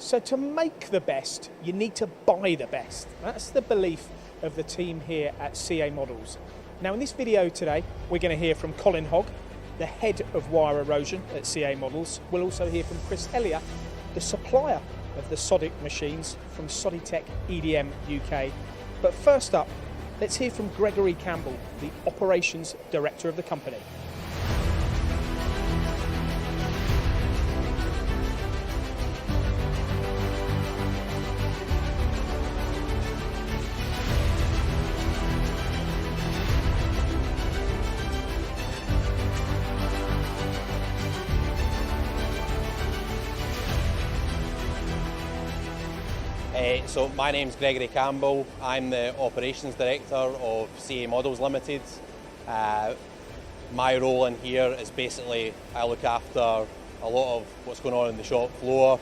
So to make the best, you need to buy the best. That's the belief of the team here at CA Models. Now in this video today, we're going to hear from Colin Hogg, the head of wire erosion at CA Models. We'll also hear from Chris Hellier, the supplier of the Sodick machines from Sodick EDM UK. But first up, let's hear from Gregory Campbell, the operations director of the company. So my name's Gregory Campbell. I'm the Operations Director of CA Models Limited. My role in here is basically I look after a lot of what's going on in the shop floor.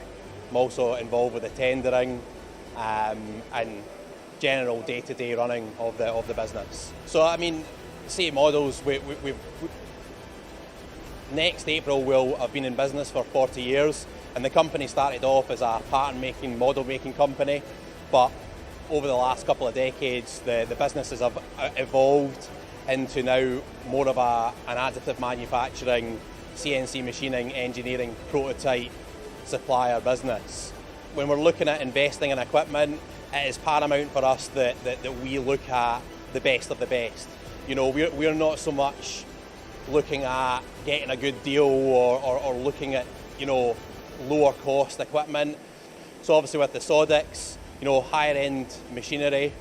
I'm also involved with the tendering and general day-to-day running of the business. So I mean, CA Models, next April we'll have been in business for 40 years. And the company started off as a pattern-making, model-making company, but over the last couple of decades, the businesses have evolved into now more of an additive manufacturing, CNC machining, engineering, prototype supplier business. When we're looking at investing in equipment, it is paramount for us that we look at the best of the best. You know, we're not so much looking at getting a good deal or looking at, you know, lower cost equipment. So obviously with the Sodicks, you know, higher end machinery,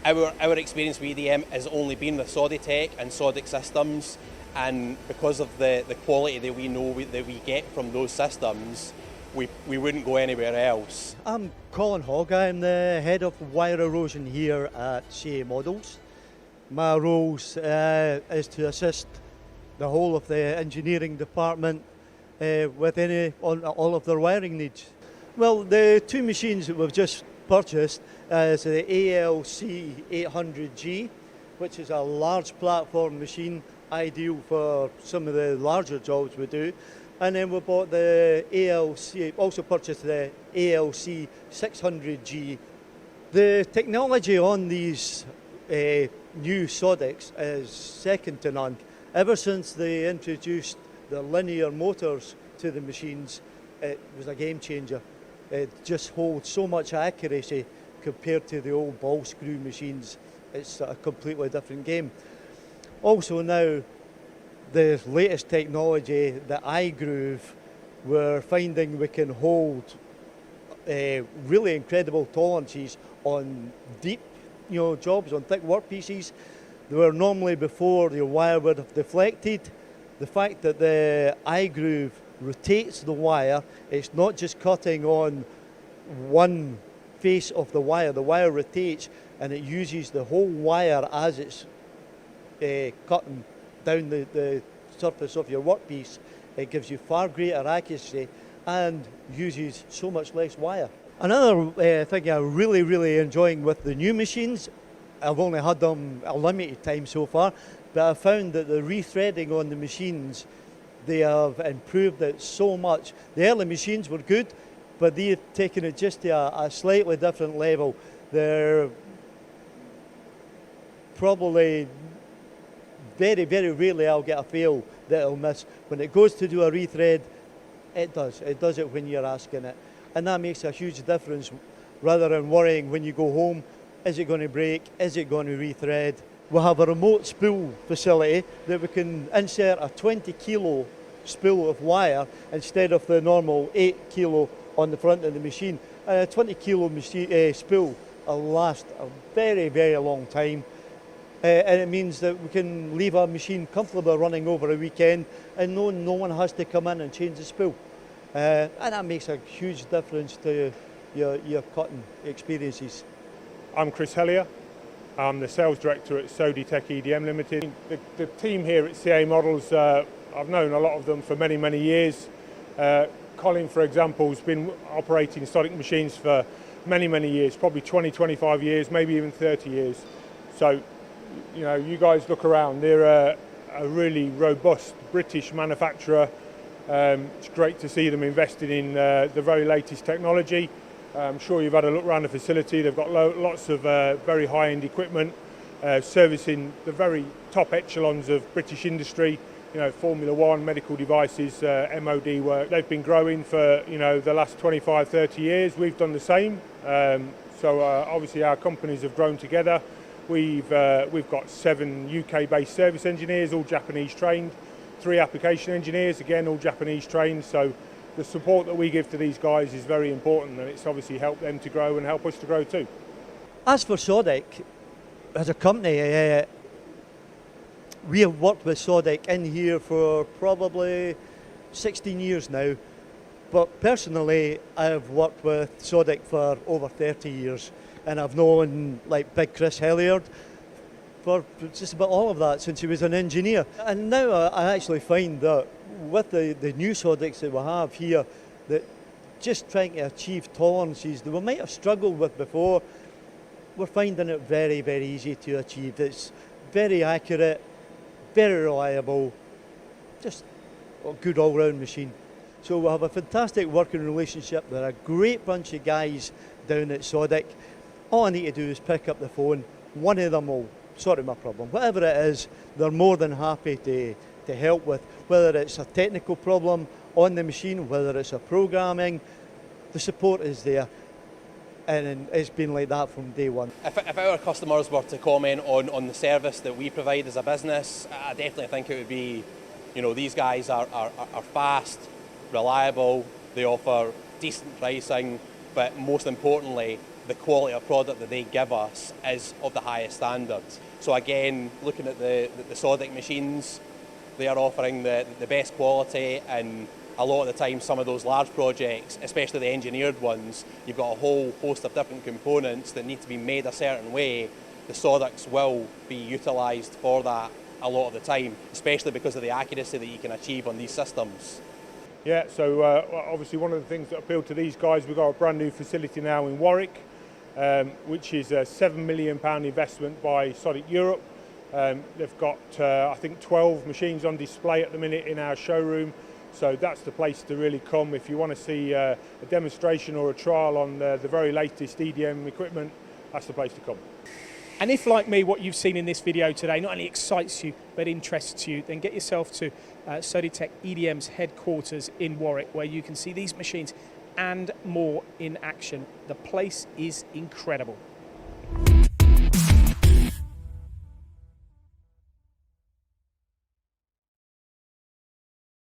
our experience with EDM has only been with Sodick and Sodick systems, and because of the quality that we know that we get from those systems, we wouldn't go anywhere else. I'm Colin Hogg. I'm the head of wire erosion here at CA Models. My role is to assist the whole of the engineering department with all of their wiring needs. Well, the two machines that we've just purchased is the ALC 800G, which is a large platform machine, ideal for some of the larger jobs we do. And then we bought the also purchased the ALC 600G. The technology on these new Sodicks is second to none. Ever since they introduced the linear motors to the machines, it was a game changer. It just holds so much accuracy compared to the old ball screw machines. It's a completely different game. Also now, the latest technology, the iGroove, we're finding we can hold really incredible tolerances on deep, jobs, on thick workpieces. Where normally before your wire would have deflected. The fact that the iGroove rotates the wire, it's not just cutting on one face of the wire rotates and it uses the whole wire as it's cutting down the surface of your workpiece. It gives you far greater accuracy and uses so much less wire. Another thing I'm really enjoying with the new machines, I've only had them a limited time so far, but I found that the rethreading on the machines, they have improved it so much. The early machines were good, but they've taken it just to a slightly different level. They're probably very rarely I'll get a fail that it'll miss. When it goes to do a rethread, it does. It does it when you're asking it. And that makes a huge difference rather than worrying when you go home, is it going to break, is it going to rethread? We have a remote spool facility that we can insert a 20 kilo spool of wire instead of the normal 8 kilo on the front of the machine. And a 20 kilo spool will last a very long time. And it means that we can leave our machine comfortably running over a weekend and no one has to come in and change the spool. And that makes a huge difference to your cutting experiences. I'm Chris Hellier. I'm the sales director at Sodick EDM Limited. The team here at CA Models, I've known a lot of them for many years. Colin, for example, has been operating Sodick machines for many years, probably 20-25 years, maybe even 30 years. So, you guys look around, they're a really robust British manufacturer. It's great to see them investing in the very latest technology. I'm sure you've had a look around the facility. They've got lots of very high-end equipment, servicing the very top echelons of British industry. You know, Formula One, medical devices, MOD work. They've been growing for, you know, the last 25, 30 years. We've done the same. So obviously our companies have grown together. We've got 7 UK-based service engineers, all Japanese trained, 3 application engineers, again all Japanese trained. So the support that we give to these guys is very important, and it's obviously helped them to grow and help us to grow too. As for Sodick, as a company, we have worked with Sodick in here for probably 16 years now, but personally I've worked with Sodick for over 30 years, and I've known like Big Chris Helliard for just about all of that since he was an engineer. And now I actually find that with the new Sodicks that we have here, that just trying to achieve tolerances that we might have struggled with before, we're finding it very, very easy to achieve. It's very accurate, very reliable, just a good all-round machine. So we have a fantastic working relationship. They're a great bunch of guys down at Sodick. All I need to do is pick up the phone. One of them will sort out my problem. Whatever it is, they're more than happy to help with, whether it's a technical problem on the machine, whether it's a programming, the support is there. And it's been like that from day one. If our customers were to comment on the service that we provide as a business, I definitely think it would be, you know, these guys are fast, reliable, they offer decent pricing, but most importantly, the quality of product that they give us is of the highest standards. So again, looking at the Sodick machines, they are offering the best quality, and a lot of the time some of those large projects, especially the engineered ones, you've got a whole host of different components that need to be made a certain way. The Sodicks will be utilised for that a lot of the time, especially because of the accuracy that you can achieve on these systems. Yeah, so obviously one of the things that appealed to these guys, we've got a brand new facility now in Warwick, which is a £7 million investment by Sodick Europe. They've got, I think, 12 machines on display at the minute in our showroom. So that's the place to really come if you want to see a demonstration or a trial on the very latest EDM equipment. That's the place to come. And if, like me, what you've seen in this video today not only excites you but interests you, then get yourself to Sodick EDM's headquarters in Warwick, where you can see these machines and more in action. The place is incredible.